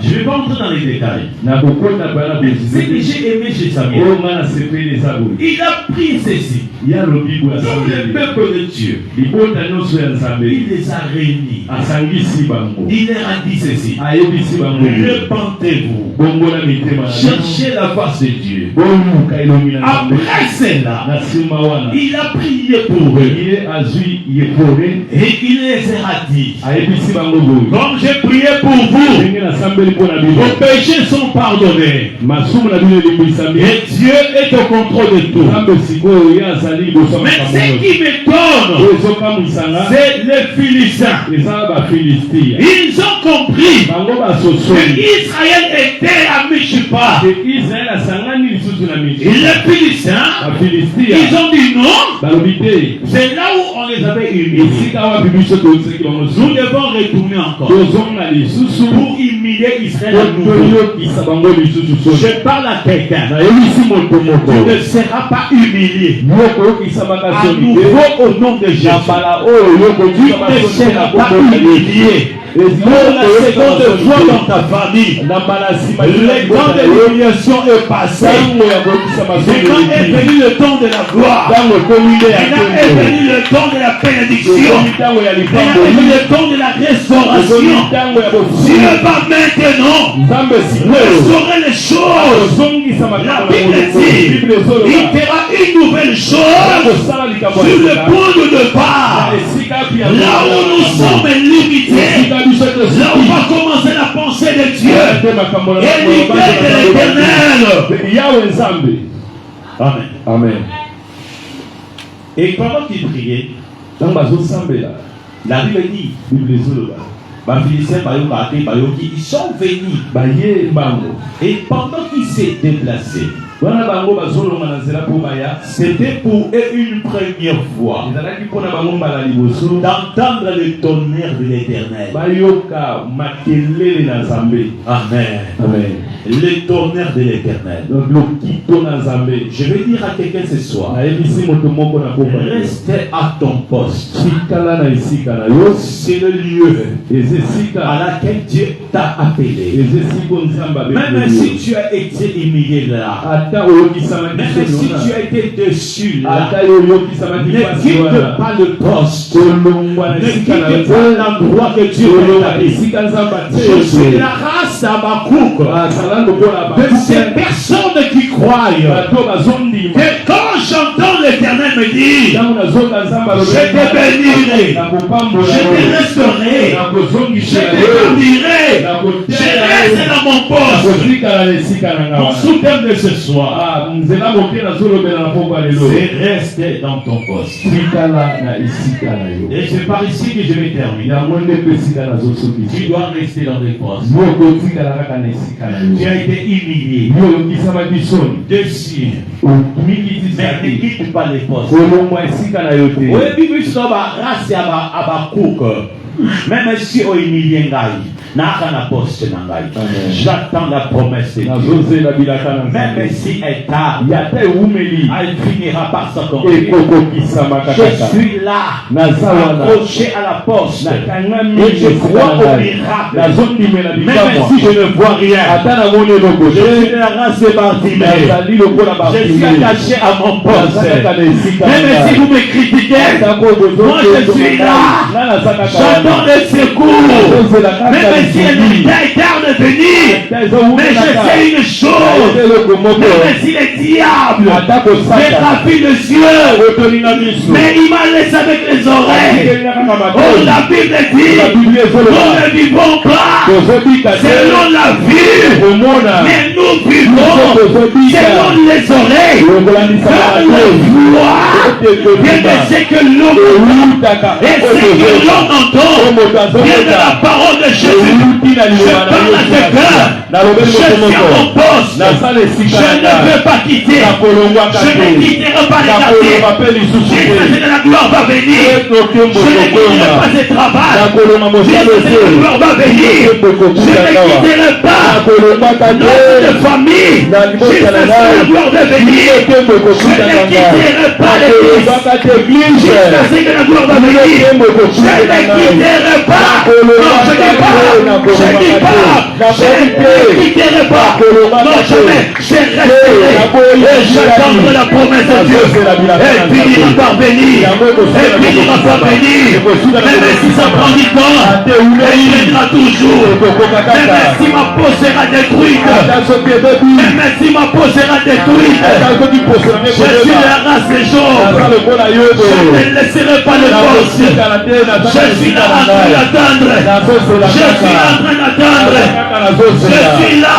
je vais pas entrer dans les détails. Ce que j'ai aimé chez Samuel, il a pris ceci. Tout le peuple de Dieu, il les a réunis. Il leur a dit ceci. Repentez-vous. Cherchez la face de Dieu. Après cela, il a prié pour eux. Et il les a dit, comme j'ai prié pour vous, vos péchés sont pardonnés. Et Dieu est au contrôle de tout. Mais ce qui m'étonne, c'est les Philistins. Ils ont compris que Israël était à Mitzpah. Et les Philistins, ils ont dit non. C'est là où on les avait humiliés. Nous devons retourner encore pour humilier Israël à nouveau. Je parle à quelqu'un. Tu ne seras pas humilié à nouveau au nom de Jésus. Tu ne seras pas humilié. Pour la seconde fois dans ta famille, le temps de l'humiliation est passé. Maintenant est venu le temps de la gloire. Maintenant est venu le temps de la bénédiction. Maintenant est venu le temps de la restauration. Dieu va maintenant restaurer les choses. La Bible dit, il fera une nouvelle chose sur le point de départ. Là où nous sommes limités, là on va commencer la pensée de Dieu et l'idée de l'Éternel. Amen. Amen. Et pendant qu'il priait, la Bible dit, ils sont venus. Et pendant qu'il s'est déplacé, C'était pour eux une première fois d'entendre le tonnerre de l'Éternel. Amen. Amen. Le tonnerre de l'Éternel. Je vais dire à quelqu'un ce soir, reste à ton poste. C'est le lieu à laquelle Dieu t'a appelé. Même si tu as été humilié là, même si tu as été dessus là, ne quitte pas le poste, ne quitte pas l'endroit que Dieu t'a établi. Je suis la race Habakkuk de ces personnes qui croient que quand j'entends l'Éternel me dire, je te bénirai, je te restaurerai, je te bénirai, je reste dans mon poste. Mon sous-thème de ce soir, c'est rester dans ton poste. Et c'est par ici que je vais terminer. Tu dois rester dans tes postes. Tu as été humilié, dessus, mais ne quitte pas les postes. Oui, Bible sur la race Habakkuk. Même si on humilie j'attends la promesse de Dieu. Même si elle tarde, elle finira par s'accomplir. Je suis là, accroché à la poste, et je crois au miracle. Même si je ne vois rien, je suis de la race de Bartimée. Je suis attaché à mon poste. Même si vous me critiquez, moi je suis là. J'attends le secours. Même si elle tarde de venir, mais je sais une chose, même si le diable fait frapper les yeux, mais il m'a laissé avec les oreilles. Oh, la Bible dit, nous ne vivons pas selon la vue, mais nous vivons selon les oreilles, car le voix vient de ce que l'homme et ce que l'homme entend vient de la parole de Jésus. Je parle à tes cœurs. Je suis à mon poste. Je ne veux pas quitter. Je ne quitterai pas les quartiers. Jésus de la gloire va venir. Je ne quitterai pas ce travail. Jésus de la gloire va venir. Je ne quitterai pas notre famille. Jésus de la gloire va venir. Je ne quitterai pas l'église. Jésus de la gloire va venir. Je ne quitterai pas. Non, je ne dis pas. Je ne dis pas, je ne quitterai pas, non jamais, je resterai et j'attendrai la promesse de Dieu. Elle finira par venir, elle finira par venir, même si ça prend du temps, elle viendra toujours, même si ma peau sera détruite, même si ma peau sera détruite, je suis la race des gens, je ne laisserai pas le poste, je suis là en train d'attendre, je suis là en train d'attendre. Je suis là.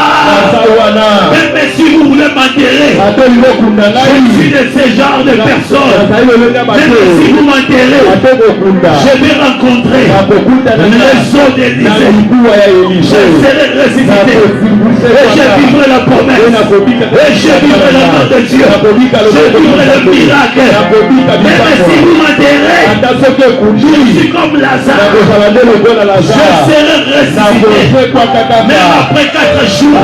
Même si vous voulez m'enterrer, je suis de ce genre de personnes. Même si vous m'enterrez, je vais rencontrer les eaux d'Élysée. Je serai ressuscité. Et je vivrai la promesse. Et je vivrai le nom de Dieu. Je vivrai le miracle. Même si vous m'enterrez, je suis comme Lazare. Je serai ressuscité. Même après 4 jours,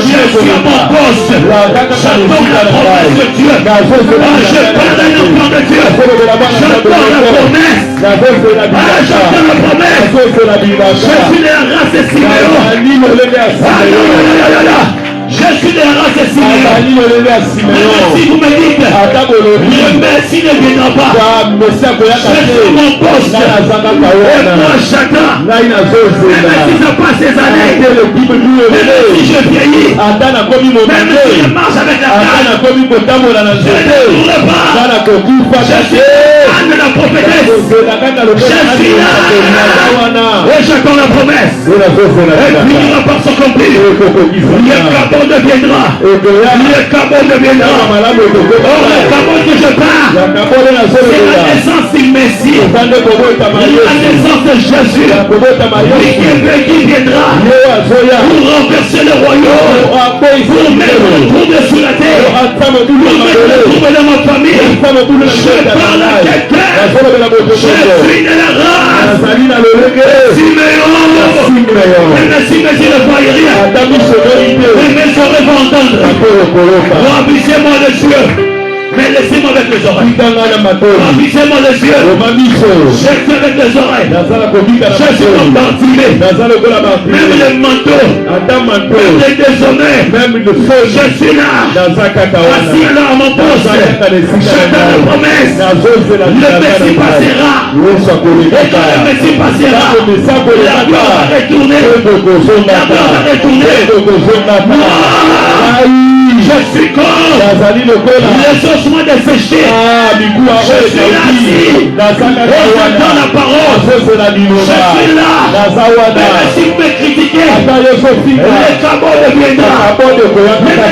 je suis à mon poste. J'attends la promesse de Dieu. Je parle d'un enfant de Dieu. J'attends la promesse. J'attends la promesse. Je suis de la race de Siméon. Je suis de la race de Siméon. Si vous me dites, le Messie ne viendra pas, je suis à mon poste. Et moi j'attends. Même si ça passe des années, même si je vieillis, même si je marche avec la canne, je ne mourrai pas. Je suis Anne de la prophétesse. Je suis là. Et j'attends la promesse. Elle finira par s'accomplir. Le deviendra. Le Cabot deviendra. Oh, le Cabot que je parle, c'est la naissance du Messie. La naissance de Jésus. Jésus. Qui viendra pour renverser le royaume, pour mettre le trouble sur la terre, pour mettre le trouble dans ma famille. Je parle à quelqu'un. Je suis de la race. Siméon. Même si je ne voyais rien, mais je saurais entendre. Remplissez-moi les yeux. Mais laissez-moi avec les oreilles. Remplissez-moi les yeux. Cherchez avec les oreilles. Cherchez comme Bartimée. Même les manteaux. Même les déshonnés. Je suis là. Assis là à mon poste. J'attends la promesse. Le Messie passera. Et quand le Messie passera, la gloire va retourner. La gloire va retourner. Je suis contre les ossements desséchés. Je suis là assis. J'entends la parole. Je suis là. Même si vous me critiquez, le cabot deviendra. Même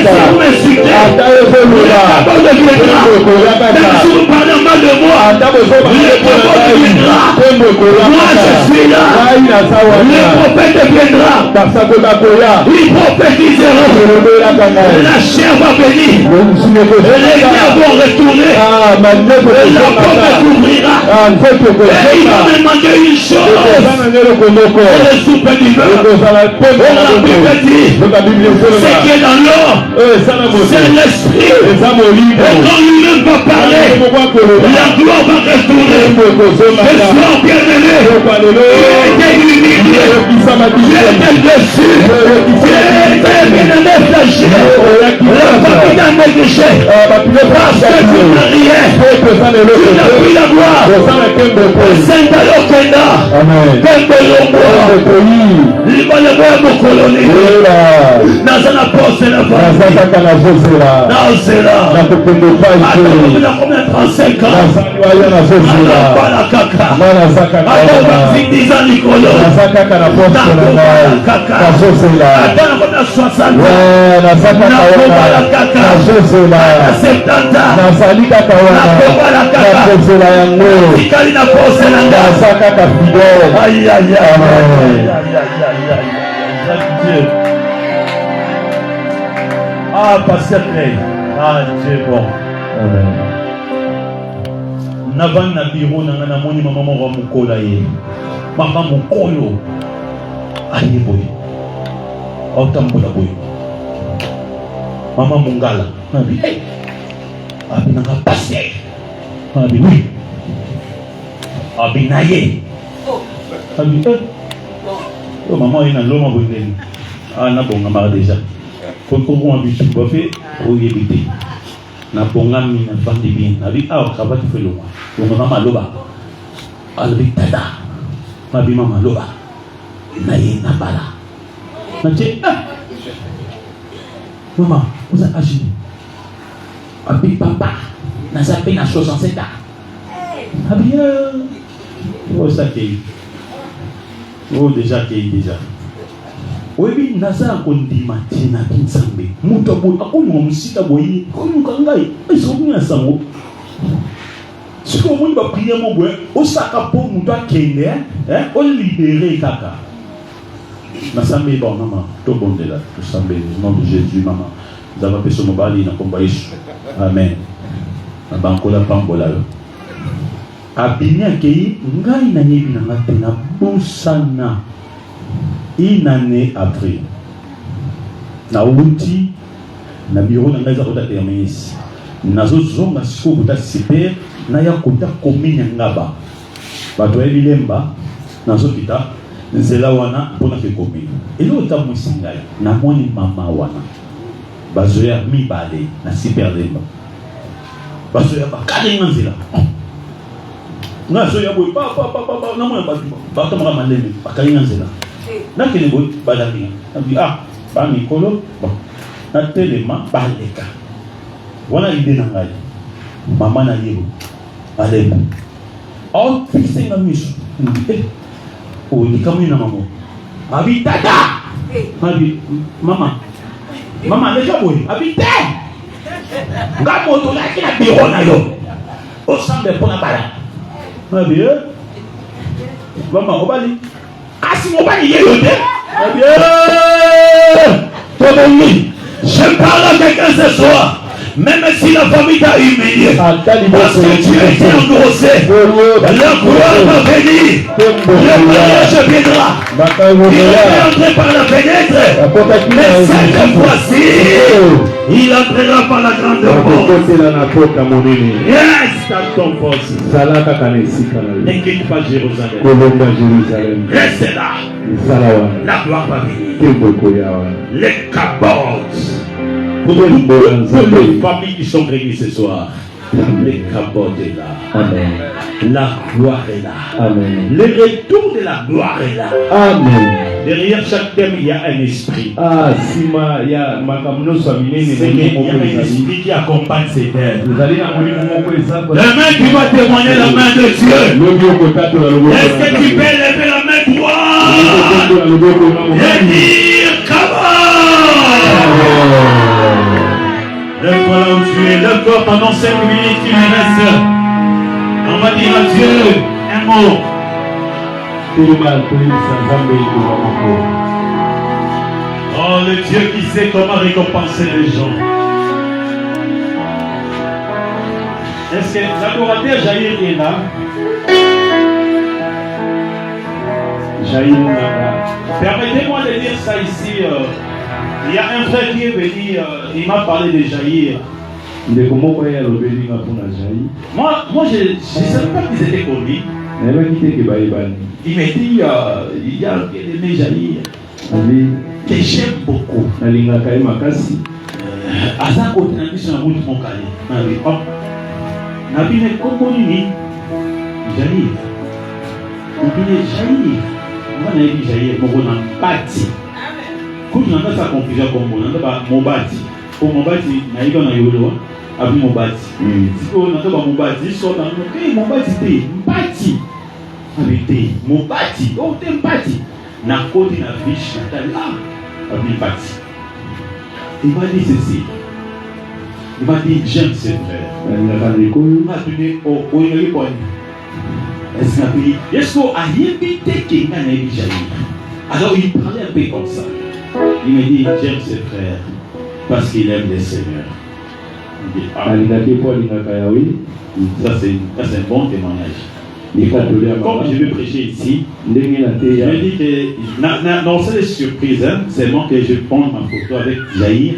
si vous m'insultez, le cabot deviendra. Même si vous parlez mal de moi, le cabot deviendra. Moi je suis là. Le prophète deviendra. Ils prophétiseront. La chair va venir. Les gars vont retourner. La porte s'ouvrira. Et il va me demander une chose. Et le soupe du beurre. La Bible dit, ce qui est dans l'or, c'est l'esprit. Et quand lui-même va parler, la gloire va retourner. Le soir bien-aimé, il était humilié. Il était dessus. Il était bien-aimé flagellé. La famille d'un négligé. Parce que tu n'as rien. Tu n'as pris la gloire. Saint-Dalo Kenda. Kembe Lombo. Libalebo Mokoloni. Nazana Poste la famille. Nazela. Attends, combien 35 ans. Attends, Kaka. Attends, 10 ans, Nicolo. Attends, 60 ans. Ah, pasteur Clay. Ah, Dieu bon. Navan na biro na ngana moni mama wa mukola ye. Mama mukolo. Aye boy. Autambola boy. Mama Mungala. Nabi, hey. Abi nanga pasteur. Nabi, oui. Abi naye. Abi, oh, maman ina loma bondeni. Ah, na bonga mara déjà. Quand on voit un bitu, on fait, on y évite. Na bonga mi na bandi bien. Nabi, ah, kaba tu fais loma. Donc maman loba. Albi tada. Nabi mama loba. Naye na bala. Nache, ah. Maman, vous avez agi. Abi papa, n'a pas payé la 67 ans. Abi, oh ça qui, oh déjà qui déjà. Oui, naza kondima tina kinsambe. Muto boy, akuno musika boy, kuno kangai. Ils venu ensemble. Si on va prier mon boy, au saka pour muto kende, hein, on libérer kaka. Nasambe bon maman, tout bon de là, tout sambe au nom de Jésus maman. Nous avons fait ce mobile na komba Yesu. Amen. Na bankola pambola yo. Abinya kei ngai na nyebi na ngate na bosana. Une année après. Na uti na bureau na ngai za kota terminus. Nazo zonga siko kota super na ya kota commune ngaba. Bato ya bilemba nazo kita nzela wana mpona ke commune. Elo ta musingai na moni mama wana. Bazoya mibale na super lemba. Bazoya bakale nzela. Na zoya boy pa na mona ba ta mama leme bakale nzela. Na kele boy badali. Abi ah ba mikolo ba. Na telema baleka. Wana ide na ngai. Mama na yebo. Alema. Oh, fixing na miso. Oh, ni kama ina mama. Abi tata. Abi mama. Mama déjà boy, habite. Ngamo to la kina biro na yo. O sambe pona bala. Abi. Mama obali. mwasi mobali ye yo te. Tobengi. Je parle à quelqu'un ce soir. Même si la famille t'a humilié, parce que tu as été engrossé, la gloire va venir, le mariage viendra, il va entrer par la fenêtre, mais cette fois-ci, il entrera par la grande porte. Reste à ton poste. N'inquiète pas Jérusalem. Reste là. La gloire va venir. Les capotes. Pour les familles qui sont réunies ce soir, les capotes est là. Amen. La gloire est là. Amen. Le retour de la gloire est là. Amen. Derrière chaque thème, il y a un esprit. Il y a un esprit qui accompagne ces thèmes. La main qui va témoigner la main de Dieu. Est-ce que tu peux lever la main droite et dire lève-toi là où tu es, lève-toi pendant 5 minutes qui me restent. On va dire à Dieu un mot. Oh, le Dieu qui sait comment récompenser les gens. Est-ce que l'adorateur Jaïr est là? Jaïr est là. Permettez-moi de dire ça ici. Il y a un frère qui est venu, il m'a parlé de Jaïr. Moi je ne savais pas qu'ils étaient connus. Il m'a dit, il y a aimé Jaïr, que j'aime beaucoup. Asa côté na biso na mutu mokali. Na bine kombo nini? Jaïr. Na bine Jaïr. Mwana yebi Jaïr moko na mpati. Quand on a sa confusion comme on a Mobati, pour Mobati, na iba na yolo, abi Mobati. Si on a pas Mobati, sort dans le Mobati te, Mbati, habité, Mobati, oh te Mbati, na côté na fiche, na là, abi Mbati. Il m'a dit ceci, il m'a dit j'aime ses frères. Il m'a donné au Yoli. Est-ce qu'il a dit, est-ce qu'on a évité qu'il n'a pas dit alors il parlait un peu comme ça. Il me dit, j'aime ses frères parce qu'il aime le Seigneur. Il dit, ah, ça c'est un bon témoignage. Comme je vais prêcher ici, je me dis que, non, c'est des surprises, hein, c'est moi que je prends ma photo avec Jaïr,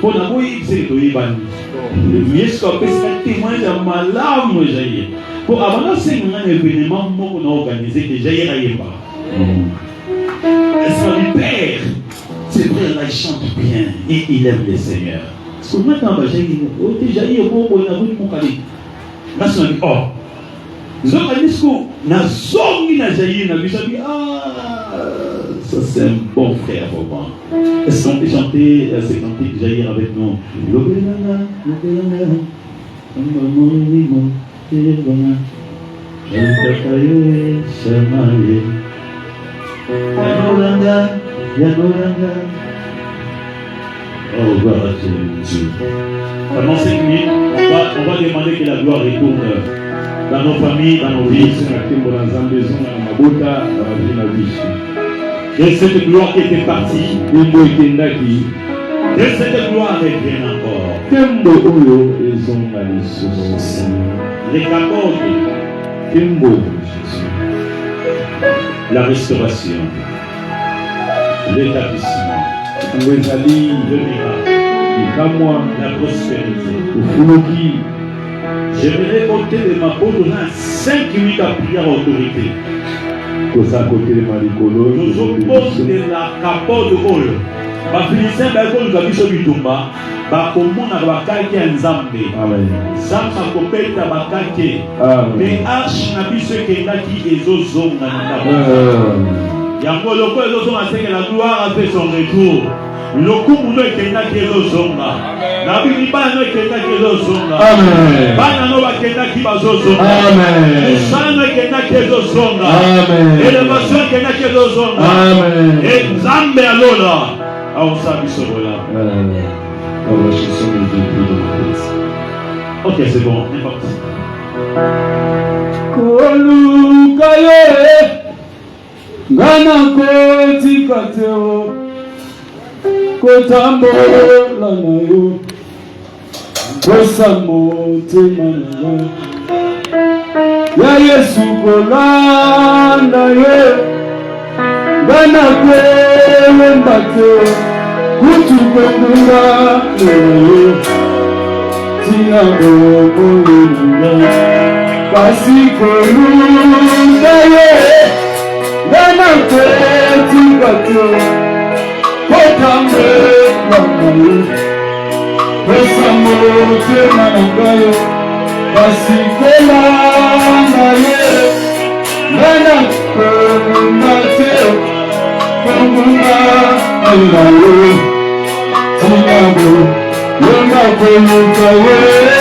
pour n'avouer, c'est que tu es banni. Mais ce qu'on peut se témoigner de ma larme, Jaïr. Pour avant, c'est un événement qu'on a organisé que Jaïr a eu. Son père, c'est vrai, là, il chante bien et il aime le Seigneur. Parce que maintenant, j'ai dit, oh, déjà, il y a beaucoup de gens qui là, on dit, oh, ça c'est un bon frère pour moi. Est-ce qu'on peut chanter ce cantique Jaïr avec nous? Oh, gloire à Dieu. Pendant 5 minutes, on va demander que la gloire retourne dans nos familles, dans nos vies. Que cette gloire qui était partie, que cette gloire revienne encore. Les capotes, la restauration, l'établissement, le miracle, la prospérité. Je vais compter de ma peau dans 5 minutes à prière autorité. Nous oppose de la capote de Hall. Les Philistins, nous avons vu Bitumba. Bakomona bakaki ya Nzambe. Nzambe akopeta bakaki. Mais arche na biso ekendaki ezozonga na ndako. Yango loko ezozonga seke la gloire a fait son retour. Lokumu no ekendaki ezozonga. Na bili bana no ekendaki ezozonga. Bana no bakendaki bazozonga. Musala no ekendaki ezozonga. Elevation ekendaki ezozonga. Et Nzambe alola. Aosa biso bola. Ok, c'est bon, n'importe. Koluka yo ngana kotika teo kotambola na yo kosa motema na ya Yesu kolanda yo ngana kwemba teo kutukwendunga yo tina bokolunga pasi kolunga ye ngana kwetika teo kotambe langayo pesa motema nangayo pasi kolanga ye ngana kolunga teo kolunga nangayo tina bokolunga kolunga ye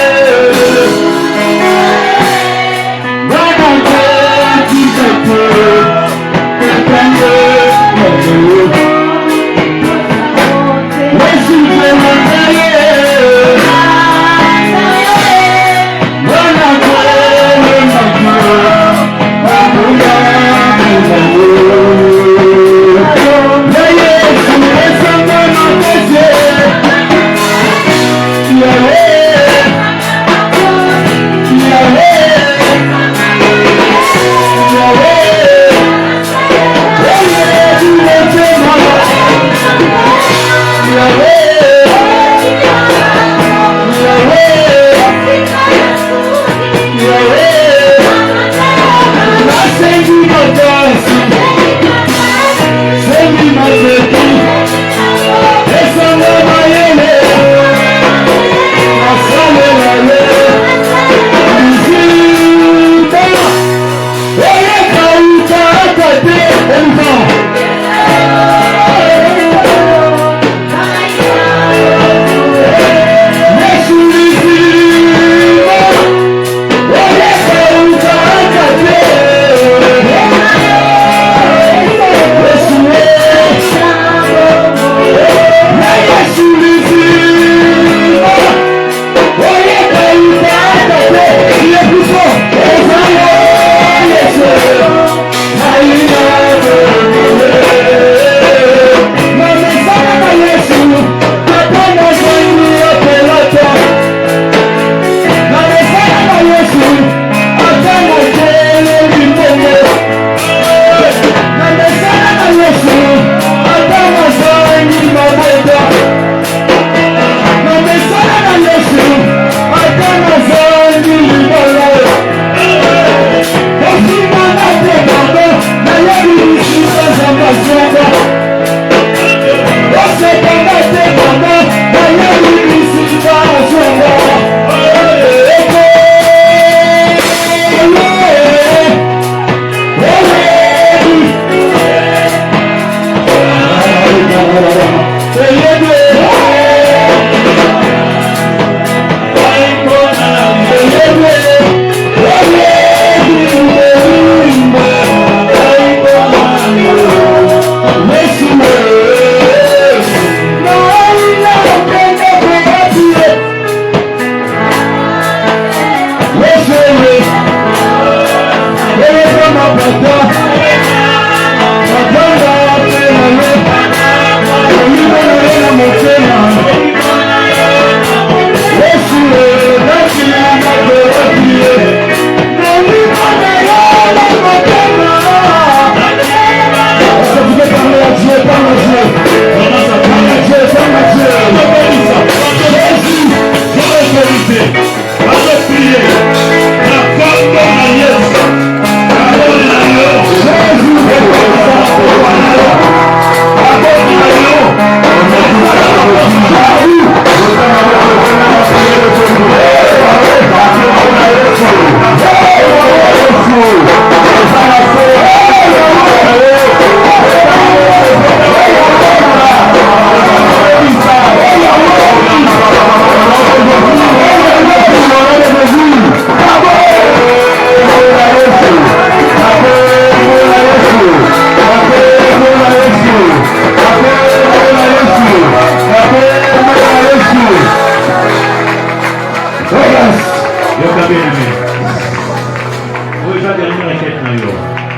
Regarde la dernière requête dans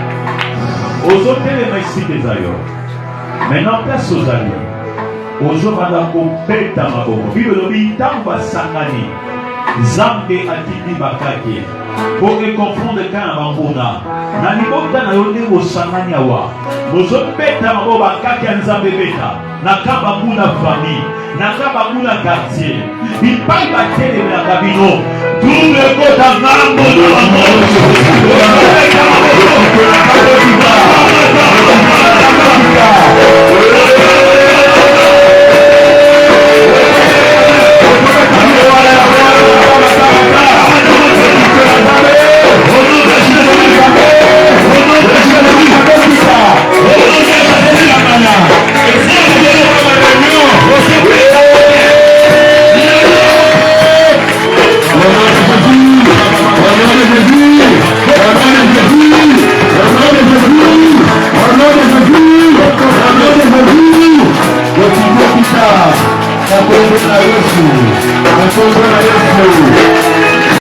ozotelema esika eza yo maintenant place ozali ozobanda kobeta maboko bible elobi ntango basangani nzambe atindi bakake po ekonfonde kaka na bambuna na libota na yo ndenge osangani awa bozobeta maboko bakake ya nzambe beta na kamba mbuna famille na kamba mbuna quartier bipai batelemelaka bino double ekota ngambo na bango